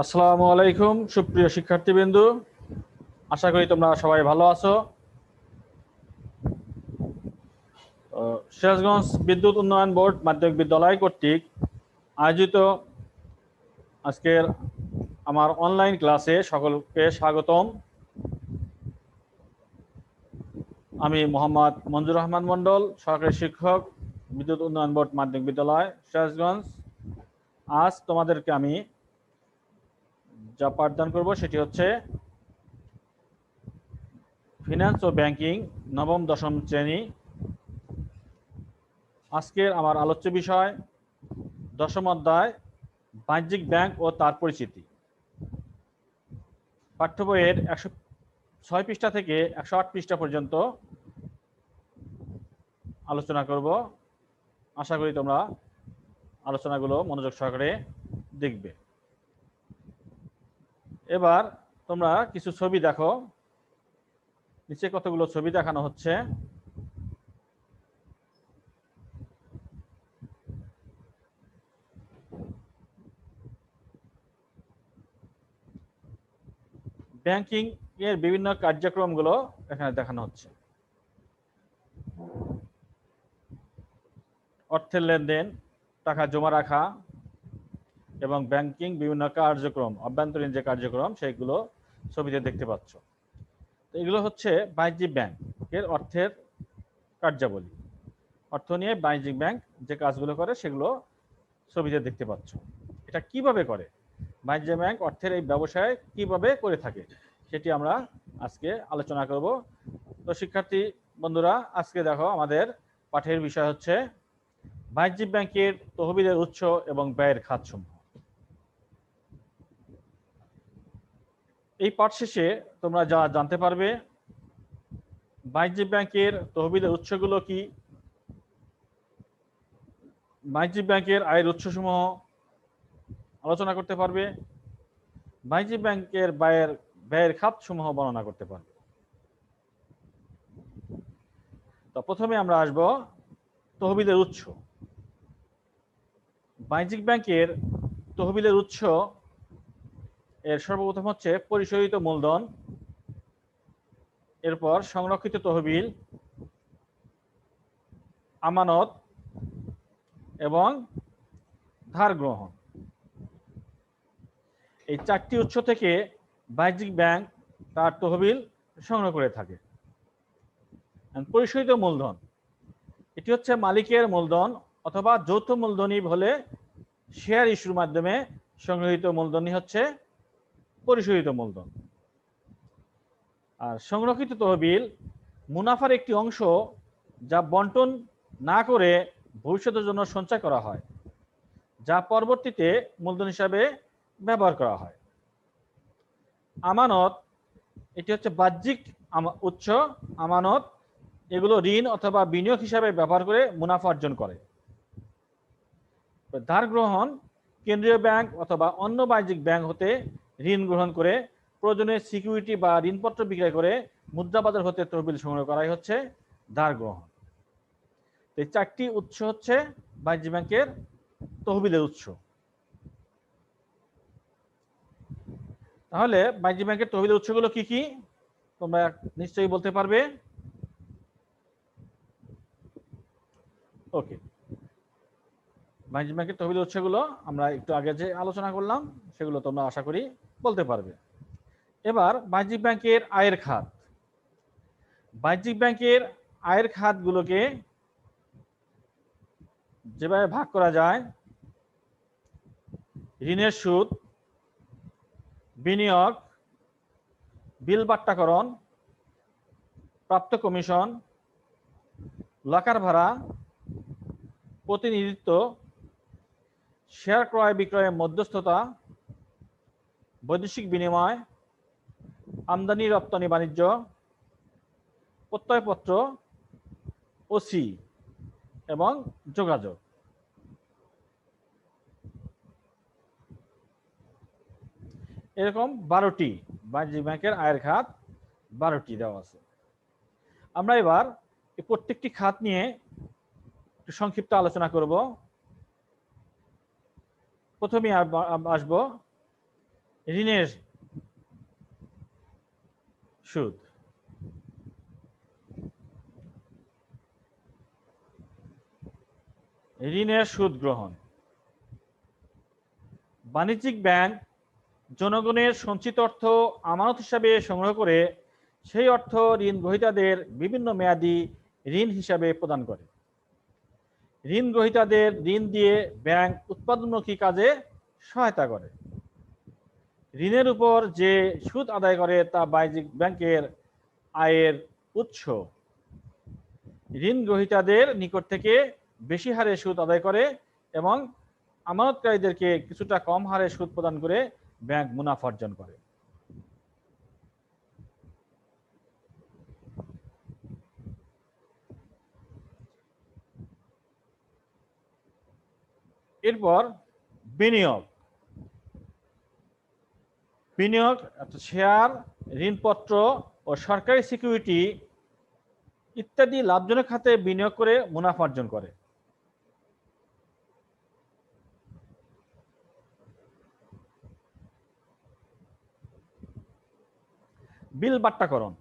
আসসালামু আলাইকুম সুপ্রিয় শিক্ষার্থীবৃন্দু, আশা করি তোমরা সবাই ভালো আছো। সিরাজগঞ্জ বিদ্যুৎ উন্নয়ন বোর্ড মাধ্যমিক বিদ্যালয় কর্তৃক আয়োজিত আজকের আমার অনলাইন ক্লাসে সকলকে স্বাগতম। আমি মোহাম্মদ মঞ্জুর রহমান মণ্ডল, সহকারী শিক্ষক, বিদ্যুৎ উন্নয়ন বোর্ড মাধ্যমিক বিদ্যালয় সিরাজগঞ্জ। আজ তোমাদেরকে আমি যা পাঠদান করব সেটি হচ্ছে ফিনান্স ও ব্যাংকিং নবম দশম শ্রেণী। আজকের আমার আলোচ্য বিষয় দশম অধ্যায় বাণিজ্যিক ব্যাংক ও তার পরিচিতি। পাঠ্য বইয়ের 106 পৃষ্ঠা থেকে 108 পৃষ্ঠা পর্যন্ত আলোচনা করব। আশা করি তোমরা আলোচনাগুলো মনোযোগ সহকারে দেখবে। এবার তোমরা কিছু ছবি দেখো। নিচে কতগুলো ছবি দেখানো হচ্ছে। ব্যাংকিং এর বিভিন্ন কার্যক্রমগুলো এখানে দেখানো হচ্ছে। অর্থের লেনদেন, টাকা জমা রাখা এবং ব্যাংকিং বিভিন্ন কার্যক্রম, অভ্যন্তরীণ যে কার্যক্রম সেগুলো ছবিতে দেখতে পাচ্ছ। তো এগুলো হচ্ছে বাণিজ্যিক ব্যাংকের অর্থের কার্যাবলী। অর্থ নিয়ে বাণিজ্যিক ব্যাংক যে কাজগুলো করে সেগুলো ছবিতে দেখতে পাচ্ছ। এটা কিভাবে করে, বাণিজ্যিক ব্যাংক অর্থের এই ব্যবসায় কিভাবে করে থাকে সেটি আমরা আজকে আলোচনা করব। তো শিক্ষার্থী বন্ধুরা, আজকে দেখো আমাদের পাঠের বিষয় হচ্ছে বাণিজ্যিক ব্যাংকের তহবিলের উৎস এবং ব্যয়ের খাতসমূহ। এই পাঠ শেষে তোমরা যা জানতে পারবে, বাণিজ্যিক ব্যাংকের তহবিলের উৎসগুলো কি, বাণিজ্যিক ব্যাংকের আয়ের উৎসসমূহ আলোচনা করতে পারবে, বাণিজ্যিক ব্যাংকের ব্যয়ের খাতসমূহ বর্ণনা করতে পারবে। তো প্রথমে আমরা আসব তহবিলের উৎস। বাণিজ্যিক ব্যাংকের তহবিলের উৎস এর সর্বপ্রথম হচ্ছে পরিশোধিত মূলধন, এরপর সংরক্ষিত তহবিল, আমানত এবং ধার গ্রহণ। এই চারটি উৎস থেকে বাণিজ্যিক ব্যাংক তার তহবিল সংগ্রহ করে থাকে। পরিশোধিত মূলধন, এটি হচ্ছে মালিকের মূলধন অথবা যৌথ মূলধনী হলে শেয়ার ইস্যুর মাধ্যমে সংগৃহীত মূলধনই হচ্ছে পরিশোধিত মূলধন। আর সংরক্ষিত তহবিল মুনাফার একটি অংশ যা বন্টন না করে ভবিষ্যতের জন্য সঞ্চয় করা হয়, যা পরবর্তীতে মূলধন হিসাবে ব্যবহার করা হয়। আমানত, এটি হচ্ছে বাহ্যিক উৎস। আমানত এগুলো ঋণ অথবা বিনিয়োগ হিসাবে ব্যবহার করে মুনাফা অর্জন করে। ধার গ্রহণ, কেন্দ্রীয় ব্যাংক অথবা অন্য বাণিজ্যিক ব্যাংক হতে ঋণ গ্রহণ করে প্রয়োজনে সিকিউরিটি বা ঋণপত্র বিক্রয় করে মুদ্রাবাজার হতে তহবিল সংগ্রহ করাই হচ্ছে ধার গ্রহণ। এই চারটি উৎস হচ্ছে বাণিজ্যিক ব্যাংকের তহবিলের উৎস। তাহলে বাণিজ্যিক ব্যাংকের তহবিলের উৎসগুলো কি কি তোমরা নিশ্চয়ই বলতে পারবে। ওকে, বাণিজ্যিক ব্যাংকের তহবিলের উৎসগুলো আমরা একটু আগে যে আলোচনা করলাম সেগুলো তোমরা আশা করি বলতে পারবে। এবার বাণিজ্যিক ব্যাংকের আয়ের খাত। বাণিজ্যিক ব্যাংকের আয়ের খাতগুলোকে যেভাবে ভাগ করা যায়: ঋণের সুদ, বিনিয়োগ, বিল বাট্টাকরণ, প্রাপ্ত কমিশন, লকার ভাড়া, প্রতিনিধিত্ব, শেয়ার ক্রয় বিক্রয়ের মধ্যস্থতা, বৈদেশিক বিনিময়, আমদানি রপ্তানি বাণিজ্য, প্রত্যয়পত্র, ওসি এবং যোগাযোগ। এরকম 12টি বাণিজ্যিক ব্যাংকের আয়ের খাত 12টি দেওয়া আছে। আমরা এবার এই প্রত্যেকটি খাত নিয়ে একটু সংক্ষিপ্ত আলোচনা করব। প্রথমে আসব ঋণের সুদ। ঋণের সুদ গ্রহণ। বাণিজ্যিক ব্যাংক জনগণের সঞ্চিত অর্থ আমানত হিসাবে সংগ্রহ করে সেই অর্থ ঋণ গ্রহীতাদের বিভিন্ন মেয়াদী ঋণ হিসাবে প্রদান করে। ঋণ গ্রহীতাদের ঋণ দিয়ে ব্যাংক উৎপাদনমুখী কাজে সহায়তা করে। ঋণের উপর যে সুদ আদায় করে তা বাণিজ্যিক ব্যাংকের আয়ের উৎস। ঋণ গ্রহীতাদের নিকট থেকে বেশি হারে সুদ আদায় করে এবং আমানতকারীদেরকে কিছুটা কম হারে সুদ প্রদান করে ব্যাংক মুনাফা অর্জন করে। এরপর বিনিয়োগ। বিনিয়োগ শেয়ার, ঋণপত্র ও সরকারি সিকিউরিটি ইত্যাদি লাভজনক খাতে বিনিয়োগ করে মুনাফা অর্জন করে। বিল বাট্টাকরণ।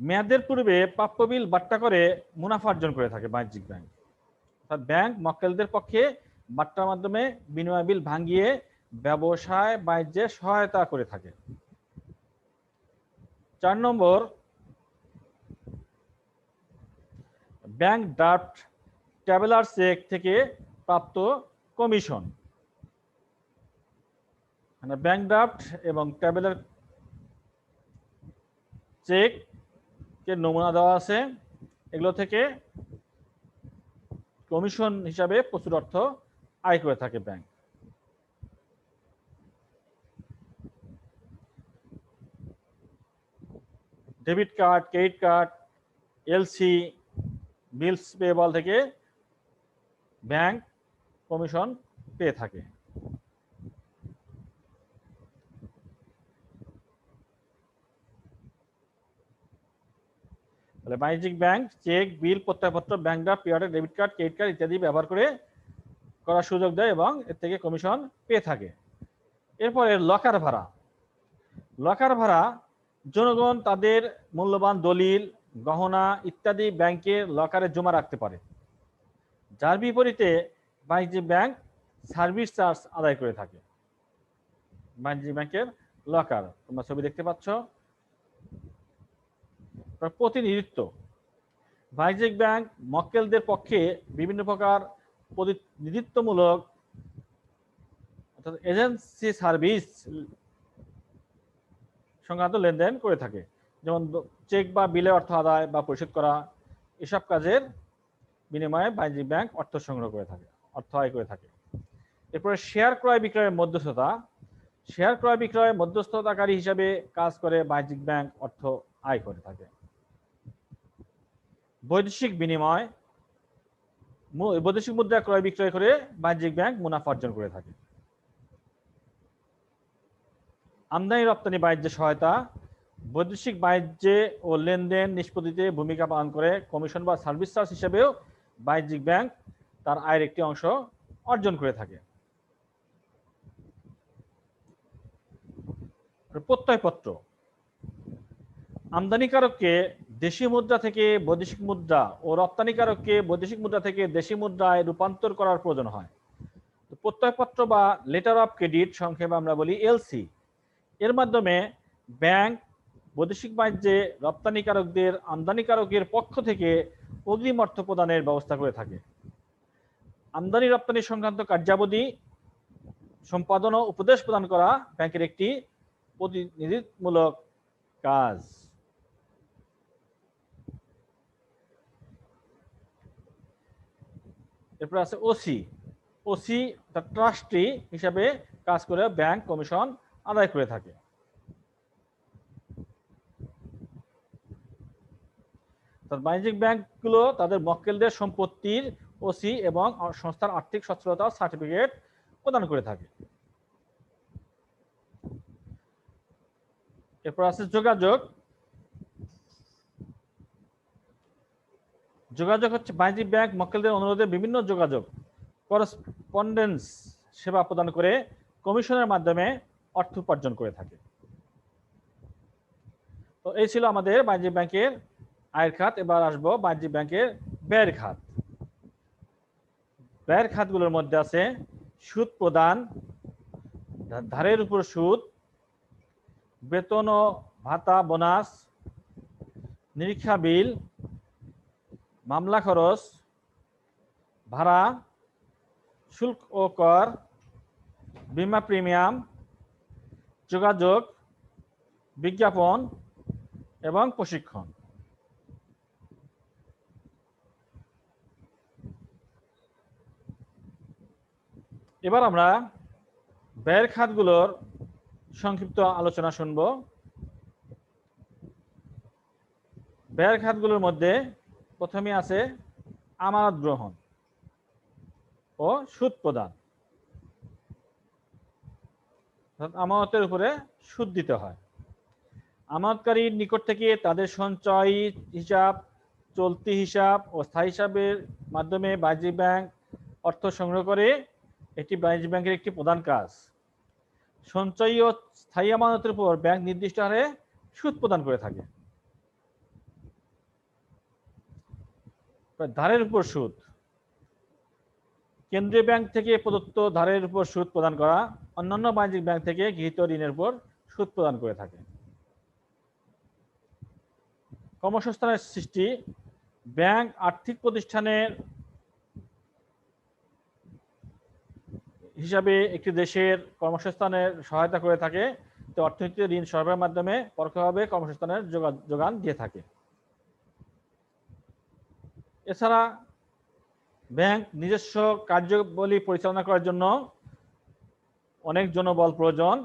মেয়াদের পূর্বে প্রাপ্য বিল বাট্টা করে মুনাফা অর্জন করে থাকে বাণিজ্যিক ব্যাংক। অর্থাৎ ব্যাংক মক্কেলদের পক্ষে বাট্টার মাধ্যমে বিনিময় বিল ভাঙিয়ে ব্যবসায় বাণিজ্যে সহায়তা করে থাকে। 4 নম্বর, ব্যাংক ড্রাফট, ট্রাভেলার চেক থেকে প্রাপ্ত কমিশন। মানে ব্যাংক ড্রাফট এবং ট্রাভেলার চেক এর নমুনা দেওয়া আছে, এগুলো থেকে কমিশন হিসাবে প্রচুর অর্থ আয় করে থাকে bank. Debit card, credit card, LC, bills payable থেকে ব্যাংক কমিশন পেয়ে থাকে। তাহলে বাণিজ্যিক ব্যাংক চেক, বিল, প্রত্যয়পত্র, ব্যাংক ড্রাফট, পিওর, ডেবিট কার্ড, ক্রেডিট কার্ড ইত্যাদি ব্যবহার করে করার সুযোগ দেয় এবং এর থেকে কমিশন পেয়ে থাকে। এরপরে লকার ভাড়া। লকার ভাড়া জনগণ তাদের মূল্যবান দলিল, গহনা ইত্যাদি ব্যাংকের লকারে জমা রাখতে পারে, যার বিপরীতে বাণিজ্যিক ব্যাংক সার্ভিস চার্জ আদায় করে থাকে। বাণিজ্যিক ব্যাংকের লকার তোমরা ছবি দেখতে পাচ্ছ। প্রতিনিধিত্ব। বাণিজ্যিক ব্যাংক মক্কেলদের পক্ষে বিভিন্ন প্রকার প্রতিনিধিত্বমূলক অর্থাৎ এজেন্সি সার্ভিস সংক্রান্ত লেনদেন করে থাকে, যেমন চেক বা বিলে অর্থ আদায় বা পরিশোধ করা, এসব কাজের বিনিময়ে বাণিজ্যিক ব্যাংক অর্থ সংগ্রহ করে থাকে, অর্থ আয় করে থাকে। এরপরে শেয়ার ক্রয় বিক্রয়ের মধ্যস্থতা। শেয়ার ক্রয় বিক্রয় মধ্যস্থতাকারী হিসাবে কাজ করে বাণিজ্যিক ব্যাংক অর্থ আয় করে থাকে। বৈদেশিক বিনিময়। বৈদেশিক মুদ্রা ক্রয় বিক্রয় করে বাণিজ্যিক ব্যাংক মুনাফা অর্জন করে থাকে। আমদানি রপ্তানি বাণিজ্যে সহায়তা। বৈদেশিক বাণিজ্যে ও লেনদেন নিষ্পত্তিতে ভূমিকা পালন করে কমিশন বা সার্ভিস চার্জ হিসেবেও বাণিজ্যিক ব্যাংক তার আয়ের একটি অংশ অর্জন করে থাকে। প্রত্যয়পত্র। আমদানিকারককে দেশি মুদ্রা থেকে বৈদেশিক মুদ্রা ও রপ্তানিকারককে বৈদেশিক মুদ্রা থেকে দেশি মুদ্রায় রূপান্তর করার প্রয়োজন হয়। প্রত্যয়পত্র বা লেটার অফ ক্রেডিট, সংক্ষেপে আমরা বলি এলসি, এর মাধ্যমে ব্যাংক বৈদেশিক বাণিজ্যে রপ্তানিকারকদের আমদানিকারকের পক্ষ থেকে অগ্রিম অর্থ প্রদানের ব্যবস্থা করে থাকে। আমদানি রপ্তানি সংক্রান্ত কার্যাবলী সম্পাদন ও উপদেশ প্রদান করা ব্যাংকের একটি প্রতিনিধিত্বমূলক কাজ। এরপর আছে ওসি। ওসি ট্রাস্টি হিসাবে কাজ করে ব্যাংক কমিশন আদায় করে থাকে। বাণিজ্যিক ব্যাংকগুলো তাদের মক্কেলদের সম্পত্তির ওসি এবং সংস্থার আর্থিক সচ্ছলতা সার্টিফিকেট প্রদান করে থাকে। এরপর আছে যোগাযোগ। যোগাযোগ হচ্ছে বাণিজ্যিক ব্যাংক মক্কেলদের অনুরোধে বিভিন্ন যোগাযোগ করসপন্ডেন্স সেবা প্রদান করে কমিশনের মাধ্যমে অর্থ উপার্জন করে থাকে। তো এই ছিল আমাদের বাণিজ্যিক ব্যাংকের আয়ের খাত। এবার আসবো বাণিজ্যিক ব্যাংকের ব্যয়ের খাত। ব্যয়ের খাতগুলোর মধ্যে আছে সুদ প্রদান, ধারের উপর সুদ, বেতন ও ভাতা বোনাস, নিরীক্ষা বিল, মামলা খরচ, ভাড়া, শুল্ক ও কর, বীমা প্রিমিয়াম, যোগাযোগ, বিজ্ঞাপন এবং প্রশিক্ষণ। এবার আমরা ব্যয়ের খাতগুলোর সংক্ষিপ্ত আলোচনা শুনব। ব্যয়ের খাতগুলোর মধ্যে প্রথমে আছে আমানত গ্রহণ ও সুদ প্রদান। আমানতের উপরে সুদ দিতে হয়। আমানতকারীর নিকট থেকে তাদের সঞ্চয় হিসাব, চলতি হিসাব ও স্থায়ী হিসাবের মাধ্যমে বাণিজ্যিক ব্যাংক অর্থ সংগ্রহ করে। এটি বাণিজ্যিক ব্যাংকের একটি প্রধান কাজ। সঞ্চয়ী ও স্থায়ী আমানতের উপর ব্যাংক নির্দিষ্ট হারে সুদ প্রদান করে থাকে। ধারের উপর সুদ। কেন্দ্রীয় ব্যাংক থেকে প্রদত্ত ধারের উপর সুদ প্রদান করা অন্যান্য বাণিজ্যিক ব্যাংক থেকে গৃহীত ঋণের উপর সুদ প্রদান করে থাকে। কর্মসংস্থানের সৃষ্টি। ব্যাংক আর্থিক প্রতিষ্ঠানের হিসাবে একটি দেশের কর্মসংস্থানের সহায়তা করে থাকে। তো অর্থনীতিতে ঋণ সরবরাহের মাধ্যমে পরোক্ষভাবে কর্মসংস্থানের যোগান দিয়ে থাকে। এছাড়া ব্যাংক নিজস্ব কার্যাবলী পরিচালনা করার জন্য অনেক জনবল প্রয়োজন।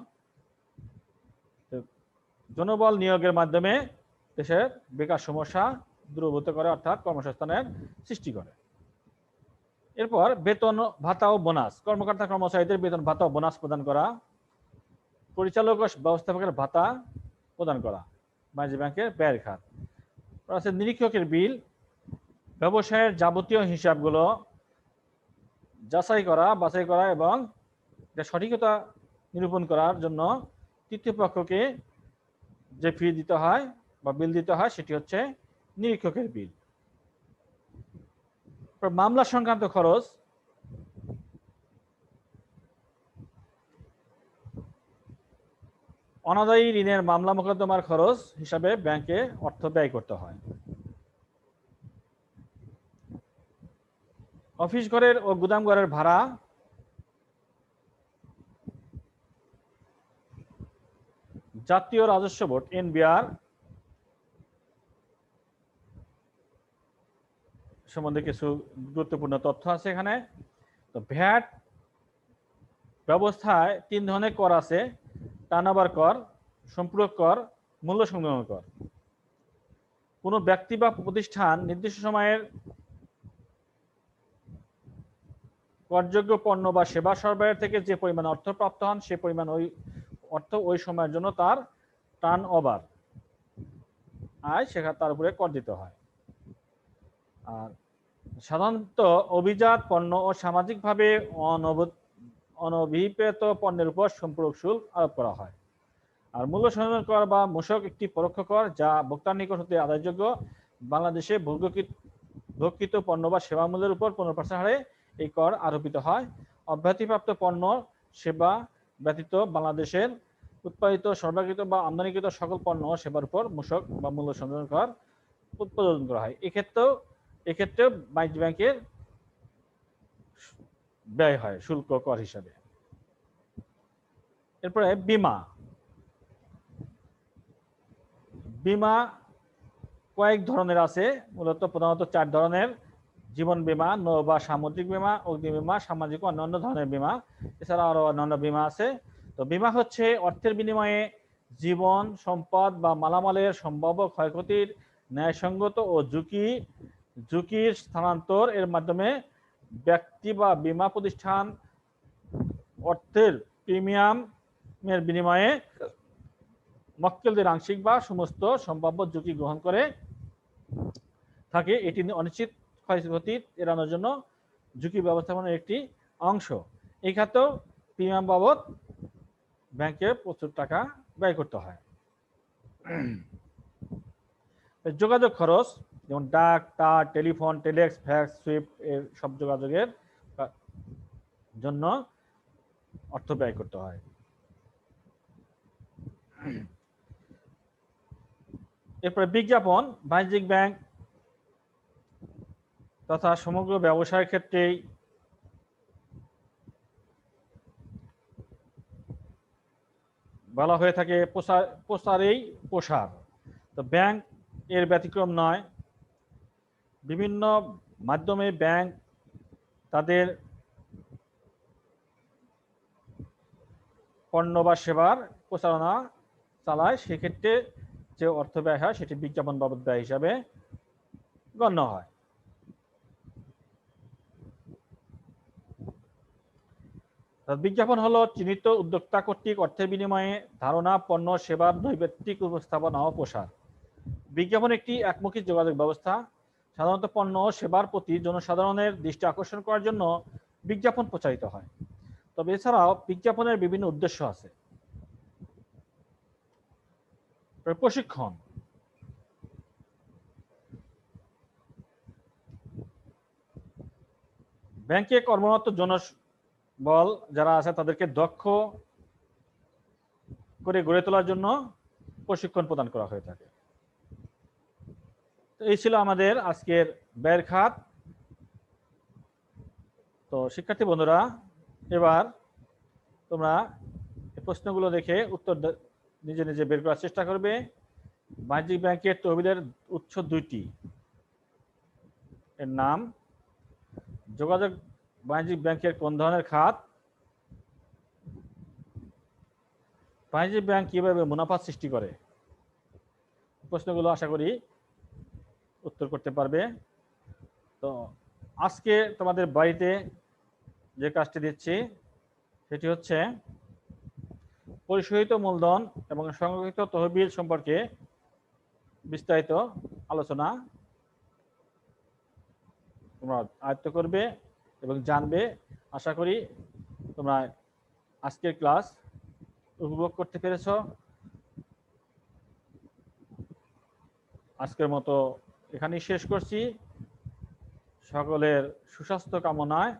জনবল নিয়োগের মাধ্যমে দেশের বেকার সমস্যা দূরীভূত করে, অর্থাৎ কর্মসংস্থানের সৃষ্টি করে। এরপর বেতন, ভাতা ও বোনাস। কর্মকর্তা কর্মচারীদের বেতন, ভাতা ও বোনাস প্রদান করা। পরিচালক ও ব্যবস্থাপকের ভাতা প্রদান করা বাণিজ্যিক ব্যাংকের ব্যয়ের খাত। আছে নিরীক্ষকের বিল। ব্যবসায়ের যাবতীয় হিসাবগুলো যাচাই করা, বাছাই করা এবং সঠিকতা নিরূপণ করার জন্য তৃতীয় পক্ষকে যে ফি দিতে হয় বা বিল দিতে হয় সেটি হচ্ছে নিরীক্ষকের বিল। মামলা সংক্রান্ত খরচ। অনাদায়ী ঋণের মামলা মোকদ্দমার খরচ হিসাবে ব্যাংকে অর্থ ব্যয় করতে হয়। অফিস ঘরের ও গুদাম ঘরের ভাড়া। জাতীয় রাজস্ব বোর্ড এনবিআর সম্বন্ধে কিছু গুরুত্বপূর্ণ তথ্য আছে এখানে। তো ভ্যাট ব্যবস্থায় 3 ধরনের কর আছে: টার্নওভার কর, সম্পূরক কর, মূল্য সংযোজন কর। কোনো ব্যক্তি বা প্রতিষ্ঠান নির্দিষ্ট সময়ের করযোগ্য পণ্য বা সেবা সরবরাহের থেকে যে পরিমাণ অর্থ প্রাপ্ত হন সে পরিমাণ অর্থ ওই সময়ের জন্য তার টার্নওভার আয়, সেখানে তার উপরে কর দিতে হয়। আর সাধারণত অভিজাত পণ্য ও সামাজিকভাবে অনভিপ্রেত পণ্যের উপর সম্পূরক শুল্ক আরোপ করা হয়। আর মূল্য সংযোজন কর বা মূসক একটি পরোক্ষ কর যা ভোক্তার নিকট হতে আদায়যোগ্য। বাংলাদেশে ভোগকৃত পণ্য বা সেবা মূল্যের উপর 15% হারে এই কর আরোপিত হয়। অব্যাহতিপ্রাপ্ত পণ্য সেবা ব্যতীত বাংলাদেশের উৎপাদিত, সরবরাহকৃত বা আমদানিকৃত সকল পণ্য ও সেবার উপর মূসক বা মূল্য সংযোজন কর উৎপাদন করা হয়। এক্ষেত্রেও বাণিজ্য ব্যাংকের ব্যয় হয় শুল্ক কর হিসাবে। এরপরে বীমা। বীমা কয়েক ধরনের আছে, মূলত প্রধানত 4 ধরনের: জীবন বীমা, নৌ বা সামুদ্রিক বীমা, অগ্নি বীমা, সামাজিক ও অন্যান্য ধরনের বীমা। এছাড়া আরো অন্যান্য বীমা আছে। তো বীমা হচ্ছে অর্থের বিনিময়ে জীবন, সম্পদ বা মালামালের সম্ভাব্য ক্ষয়ক্ষতির ন্যায়সঙ্গত ও ঝুঁকির স্থানান্তর এর মাধ্যমে ব্যক্তি বা বীমা প্রতিষ্ঠান অর্থের প্রিমিয়ামের বিনিময়ে মক্কেলদের আংশিক বা সমস্ত সম্ভাব্য ঝুঁকি গ্রহণ করে থাকে। এটি অনিশ্চিত ক্ষয়ক্ষতি এড়ানোর জন্য ঝুঁকি ব্যবস্থাপনার একটি অংশ। এই খাতেও প্রিমিয়াম বাবদ ব্যাংকে প্রচুর টাকা ব্যয় করতে হয়। যোগাযোগ খরচ যেমন ডাক, তার, টেলিফোন, টেলিক্স, ফ্যাক্স, সুইফট এর সব যোগাযোগের জন্য অর্থ ব্যয় করতে হয়। এরপরে বিজ্ঞাপন, বাণিজ্যিক ব্যাংক তথা সমগ্র ব্যবসায়ের ক্ষেত্রেই বলা হয়ে থাকে প্রসারেই প্রসার। তো ব্যাংক এর ব্যতিক্রম নয়। বিভিন্ন মাধ্যমে ব্যাংক তাদের পণ্য বা সেবার প্রচারণা চালায়, সেক্ষেত্রে যে অর্থ ব্যয় হয় সেটি বিজ্ঞাপন বাবদ ব্যয় হিসাবে গণ্য হয়। বিজ্ঞাপন হলো চিহ্নিত উদ্যোক্তা কর্তৃক অর্থের বিনিময়ে ধারণা, পণ্য, সেবার নৈর্ব্যক্তিক উপস্থাপনা ও প্রসার। বিজ্ঞাপন একটি একমুখী যোগাযোগ ব্যবস্থা। সাধারণত পণ্য ও সেবার প্রতি জনসাধারণের দৃষ্টি আকর্ষণ করার জন্য বিজ্ঞাপন প্রচারিত হয়। তবে এছাড়াও বিজ্ঞাপনের বিভিন্ন উদ্দেশ্য আছে। প্রশিক্ষণ, ব্যাংকে কর্মরত জনবল যারা আছে তাদেরকে দক্ষ করে গড়ে তোলার জন্য প্রশিক্ষণ প্রদান করা হয়ে থাকে। তো এই ছিল আমাদের আজকের ব্যয়ের খাত। তো শিক্ষার্থী বন্ধুরা, এবার তোমরা প্রশ্নগুলো দেখে উত্তর নিজে নিজে বের করার চেষ্টা করবে। বাণিজ্যিক ব্যাংকের তহবিলের উৎস দুইটি, এর নাম, যোগাযোগ বাণিজ্যিক ব্যাংকের কোন ধরনের খাত, বাণিজ্যিক ব্যাংক কিভাবে মুনাফা সৃষ্টি করে। প্রশ্নগুলো আশা করি উত্তর করতে পারবে। তো আজকে তোমাদের বাড়িতে যে কাজটি দিচ্ছি সেটি হচ্ছে পরিশোধিত মূলধন এবং সংরক্ষিত তহবিল সম্পর্কে বিস্তারিত আলোচনা তোমরা আয়ত্ত করবে এবং জানবে। আশা করি তোমরা আজকের ক্লাস উপভোগ করতে পেরেছ। আজকের মতো এখানেই শেষ করছি। সকলের সুস্বাস্থ্য কামনায়